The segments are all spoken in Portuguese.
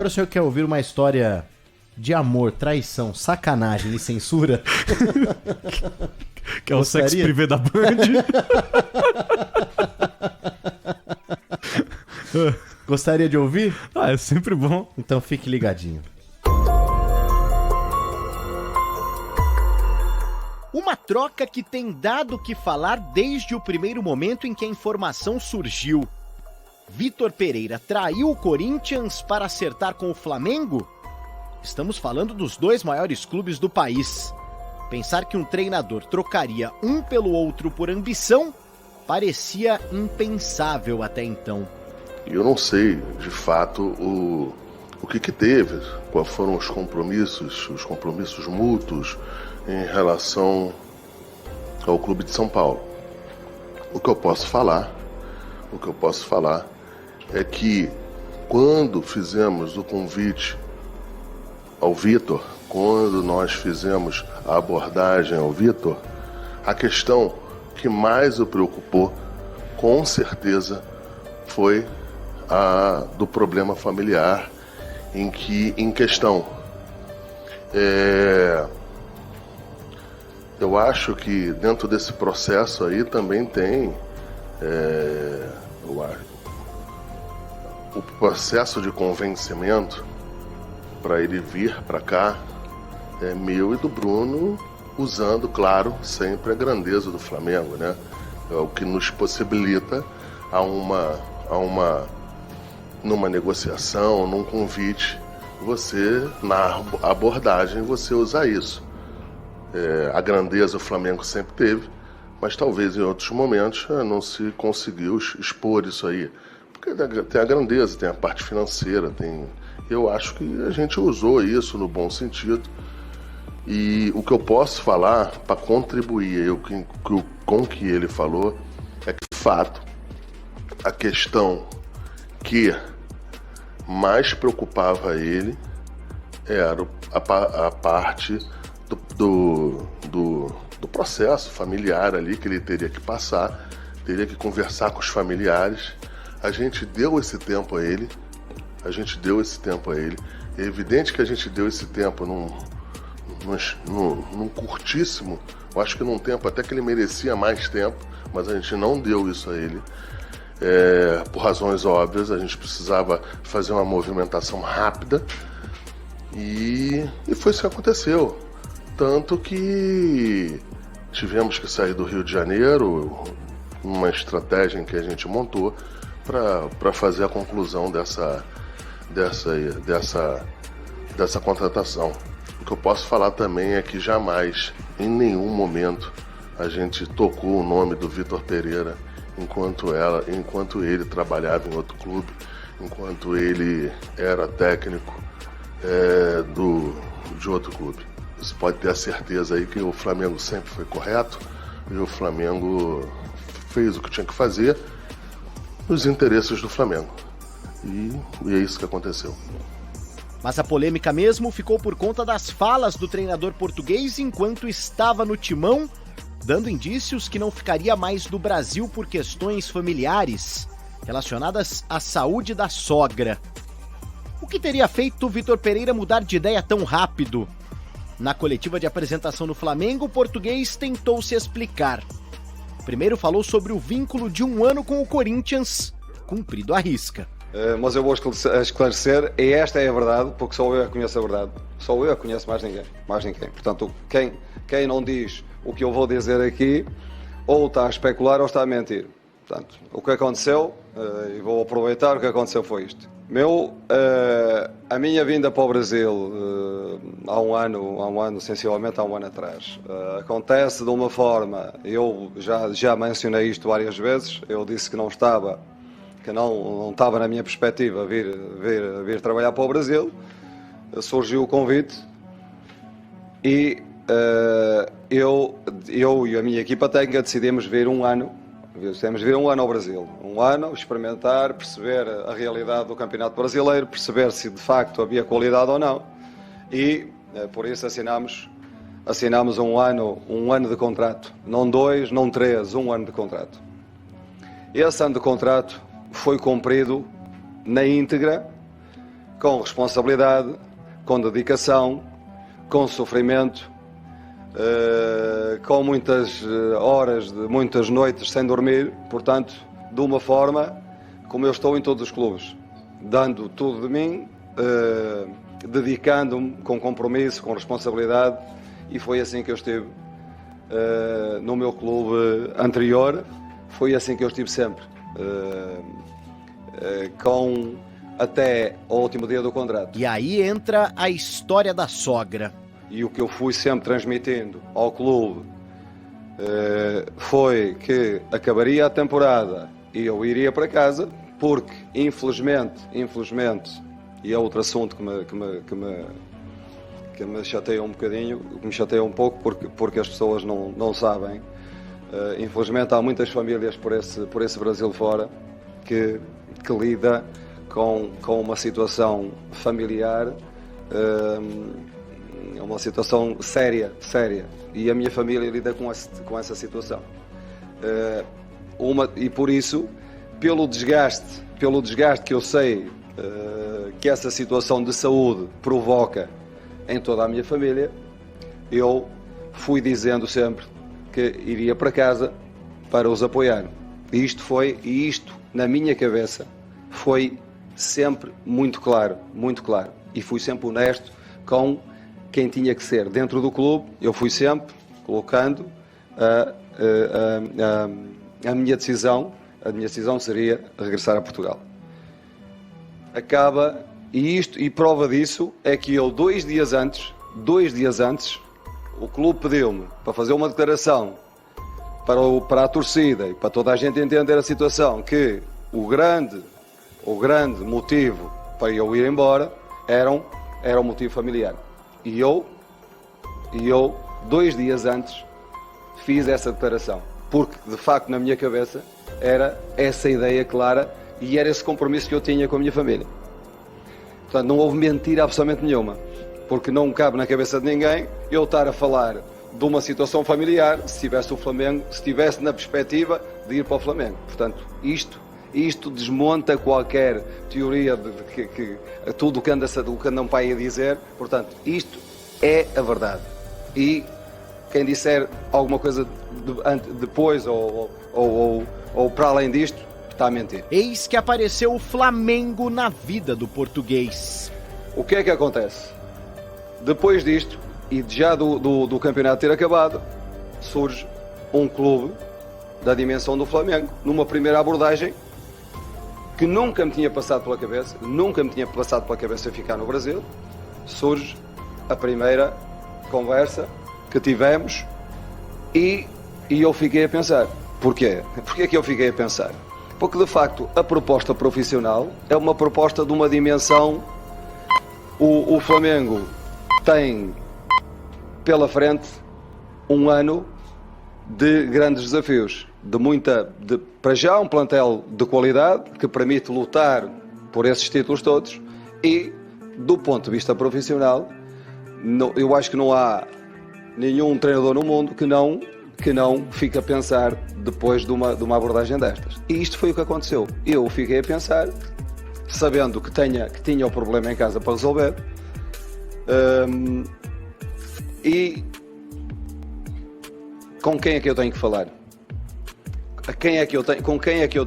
Agora o senhor quer ouvir uma história de amor, traição, sacanagem e censura? Que é o sexo privê da Band? Gostaria de ouvir? É sempre bom. Então fique ligadinho. Uma troca que tem dado o que falar desde o primeiro momento em que a informação surgiu. Vitor Pereira traiu o Corinthians para acertar com o Flamengo? Estamos falando dos dois maiores clubes do país. Pensar que um treinador trocaria um pelo outro por ambição parecia impensável até então. Eu não sei, de fato, o que teve, quais foram os compromissos mútuos em relação ao clube de São Paulo. O que eu posso falar é que quando fizemos o convite ao Vitor, quando nós fizemos a abordagem ao Vitor, a questão que mais o preocupou, com certeza, foi a do problema familiar em questão. Eu acho que dentro desse processo aí também tem o processo de convencimento para ele vir para cá é meu e do Bruno, usando, claro, sempre a grandeza do Flamengo, né? É o que nos possibilita numa negociação, num convite, você, na abordagem, você usar isso. A grandeza o Flamengo sempre teve, mas talvez em outros momentos não se conseguiu expor isso aí. Porque tem a grandeza, tem a parte financeira, eu acho que a gente usou isso no bom sentido. E o que eu posso falar para contribuir com o que ele falou é que, de fato, a questão que mais preocupava ele era a parte do processo familiar ali que ele teria que passar, teria que conversar com os familiares. A gente deu esse tempo a ele. É evidente que a gente deu esse tempo num curtíssimo, eu acho que num tempo até que ele merecia mais tempo, mas a gente não deu isso a ele. Por razões óbvias, a gente precisava fazer uma movimentação rápida e foi isso que aconteceu. Tanto que tivemos que sair do Rio de Janeiro, uma estratégia em que a gente montou para fazer a conclusão dessa contratação. O que eu posso falar também é que jamais, em nenhum momento, a gente tocou o nome do Vitor Pereira enquanto ele trabalhava em outro clube, enquanto ele era técnico de outro clube. Você pode ter a certeza aí que o Flamengo sempre foi correto e o Flamengo fez o que tinha que fazer nos interesses do Flamengo. E é isso que aconteceu. Mas a polêmica mesmo ficou por conta das falas do treinador português enquanto estava no timão, dando indícios que não ficaria mais do Brasil por questões familiares relacionadas à saúde da sogra. O que teria feito o Vitor Pereira mudar de ideia tão rápido? Na coletiva de apresentação no Flamengo, o português tentou se explicar. Primeiro falou sobre o vínculo de 1 ano com o Corinthians, cumprido à risca. Mas eu vou esclarecer, e esta é a verdade, porque só eu a conheço a verdade. Só eu a conheço, mais ninguém. Portanto, quem não diz o que eu vou dizer aqui, ou está a especular ou está a mentir. Portanto, o que aconteceu, e vou aproveitar, o que aconteceu foi isto. A minha vinda para o Brasil há um ano, sensivelmente há um ano atrás, acontece de uma forma, eu já mencionei isto várias vezes, eu disse que não estava na minha perspectiva vir trabalhar para o Brasil, surgiu o convite e eu e a minha equipa técnica decidimos vir um ano ao Brasil. Um ano, experimentar, perceber a realidade do Campeonato Brasileiro, perceber se de facto havia qualidade ou não. E por isso assinámos um ano de contrato. Não 2, não 3, um ano de contrato. Esse ano de contrato foi cumprido na íntegra com responsabilidade, com dedicação, com sofrimento, com muitas horas, muitas noites sem dormir, portanto, de uma forma como eu estou em todos os clubes, dando tudo de mim, dedicando-me com compromisso, com responsabilidade, e foi assim que eu estive no meu clube anterior, foi assim que eu estive sempre, com até o último dia do contrato. E aí entra a história da sogra. E o que eu fui sempre transmitindo ao clube foi que acabaria a temporada e eu iria para casa, porque infelizmente, e é outro assunto que me chateia um bocadinho, que me chateia um pouco, porque as pessoas não sabem. Infelizmente há muitas famílias por esse Brasil fora que lida com uma situação familiar, uma situação séria, e a minha família lida com essa situação. E por isso, pelo desgaste que eu sei que essa situação de saúde provoca em toda a minha família, eu fui dizendo sempre que iria para casa para os apoiar. E isto na minha cabeça foi sempre muito claro. E fui sempre honesto com quem tinha que ser. Dentro do clube, eu fui sempre colocando a minha decisão. A minha decisão seria regressar a Portugal. E prova disso é que eu, 2 dias antes, o clube pediu-me para fazer uma declaração para a torcida e para toda a gente entender a situação, que o grande motivo para eu ir embora era um motivo familiar. E eu, 2 dias antes, fiz essa declaração, porque de facto na minha cabeça era essa ideia clara e era esse compromisso que eu tinha com a minha família. Portanto, não houve mentira absolutamente nenhuma, porque não cabe na cabeça de ninguém eu estar a falar de uma situação familiar se tivesse o Flamengo, se estivesse na perspectiva de ir para o Flamengo. Portanto, isto desmonta qualquer teoria de que tudo o que anda um pai a dizer. Portanto, isto é a verdade. E quem disser alguma coisa depois ou para além disto, está a mentir. Eis que apareceu o Flamengo na vida do português. O que é que acontece? Depois disto, e já do campeonato ter acabado, surge um clube da dimensão do Flamengo, numa primeira abordagem que nunca me tinha passado pela cabeça ficar no Brasil. Surge a primeira conversa que tivemos e eu fiquei a pensar. Porquê? Porquê que eu fiquei a pensar? Porque de facto a proposta profissional é uma proposta de uma dimensão. O Flamengo tem pela frente um ano de grandes desafios, para já um plantel de qualidade que permite lutar por esses títulos todos, e do ponto de vista profissional, eu acho que não há nenhum treinador no mundo que não fique a pensar depois de uma abordagem destas. E isto foi o que aconteceu. Eu fiquei a pensar, sabendo que tinha o problema em casa para resolver, e com quem é que eu tenho que falar? Com quem é que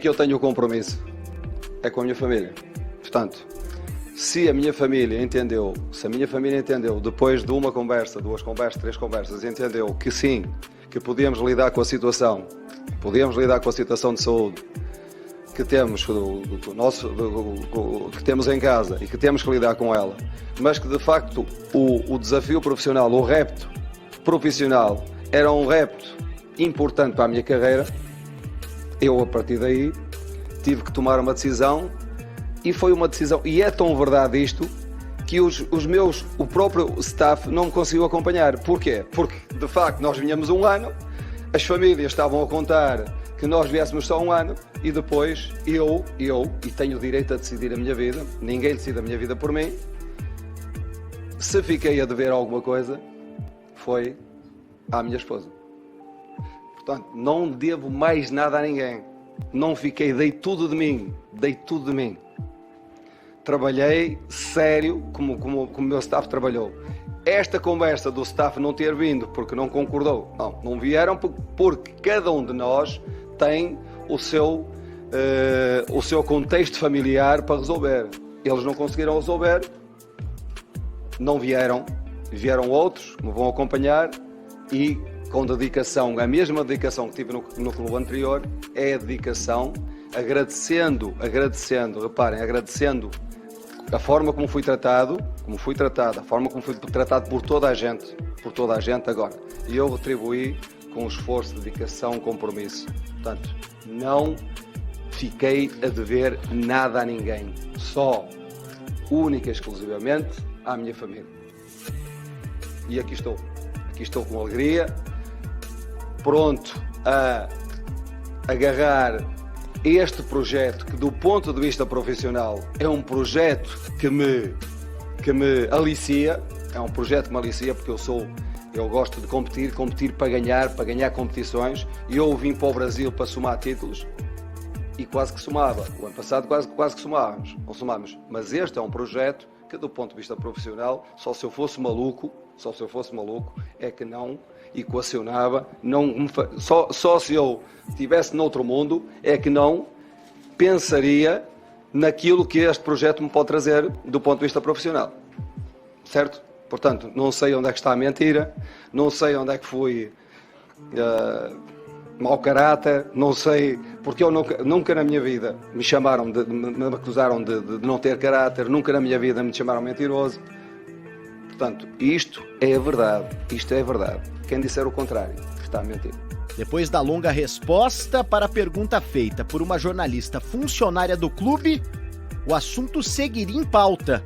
eu tenho o compromisso? É com a minha família. Portanto, se a minha família entendeu, depois de uma conversa, 2 conversas, 3 conversas, entendeu que sim, que podíamos lidar com a situação de saúde que temos, que temos em casa e que temos que lidar com ela, mas que de facto o desafio profissional, o repto profissional era um repto importante para a minha carreira, eu a partir daí tive que tomar uma decisão, e foi uma decisão, e é tão verdade isto, que o próprio staff não me conseguiu acompanhar. Porquê? Porque de facto nós vinhamos um ano, as famílias estavam a contar que nós viéssemos só um ano, e depois eu e tenho o direito a decidir a minha vida, ninguém decide a minha vida por mim. Se fiquei a dever alguma coisa, foi à minha esposa. Portanto, não devo mais nada a ninguém. Não fiquei, dei tudo de mim. trabalhei sério como o meu staff trabalhou. Esta conversa do staff não ter vindo porque não concordou, não vieram porque cada um de nós tem o seu contexto familiar para resolver. Eles não conseguiram resolver, não vieram outros, me vão acompanhar e com dedicação, a mesma dedicação que tive no clube anterior, é a dedicação, agradecendo a forma como fui tratado, a forma como fui tratado por toda a gente agora. E eu retribuí com esforço, dedicação, compromisso. Portanto, não fiquei a dever nada a ninguém, só, única e exclusivamente, à minha família. E aqui estou com alegria, pronto a agarrar este projeto que, do ponto de vista profissional, é um projeto que me alicia, porque eu gosto de competir para ganhar competições, e eu vim para o Brasil para somar títulos e quase que somava. O ano passado quase que somávamos, mas este é um projeto que, do ponto de vista profissional, só se eu fosse maluco é que não equacionava, só se eu estivesse noutro mundo é que não pensaria naquilo que este projeto me pode trazer do ponto de vista profissional, certo? Portanto, não sei onde é que está a mentira, não sei onde é que fui mau caráter, não sei, porque eu nunca na minha vida me acusaram de não ter caráter, nunca na minha vida me chamaram mentiroso. Portanto, isto é verdade. Quem disser o contrário está a mentir. Depois da longa resposta para a pergunta feita por uma jornalista funcionária do clube, o assunto seguiria em pauta,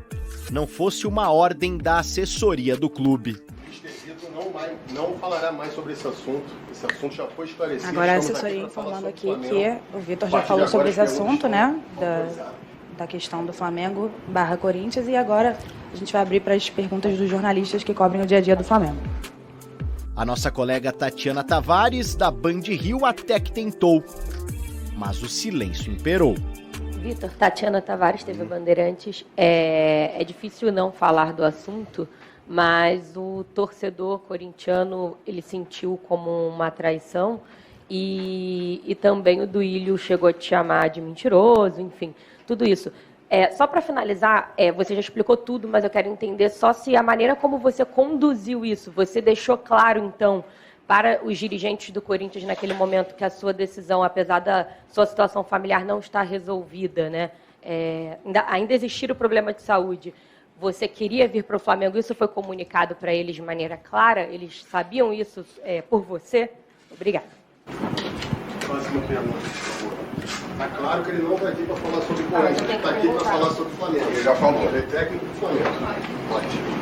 não fosse uma ordem da assessoria do clube. Não falará mais sobre esse assunto já foi esclarecido. Agora a assessoria informando aqui que o Vitor já falou sobre esse assunto, né, da questão do Flamengo / Corinthians, e agora a gente vai abrir para as perguntas dos jornalistas que cobrem o dia a dia do Flamengo. A nossa colega Tatiana Tavares, da Band Rio, até que tentou, mas o silêncio imperou. Vitor, Tatiana Tavares, TV Bandeirantes. É difícil não falar do assunto, mas o torcedor corintiano, ele sentiu como uma traição, e também o Duílio chegou a te chamar de mentiroso, enfim, tudo isso. Só para finalizar, você já explicou tudo, mas eu quero entender só se a maneira como você conduziu isso, você deixou claro, então, para os dirigentes do Corinthians naquele momento que a sua decisão, apesar da sua situação familiar não estar resolvida, né, ainda existir o problema de saúde, você queria vir para o Flamengo, isso foi comunicado para eles de maneira clara? Eles sabiam isso por você? Obrigada. Próxima pergunta, por favor. Está claro que ele não está aqui para falar sobre o Corinthians, ele está aqui para falar sobre o Flamengo. Ele já falou. Ele é técnico do Flamengo. Pode.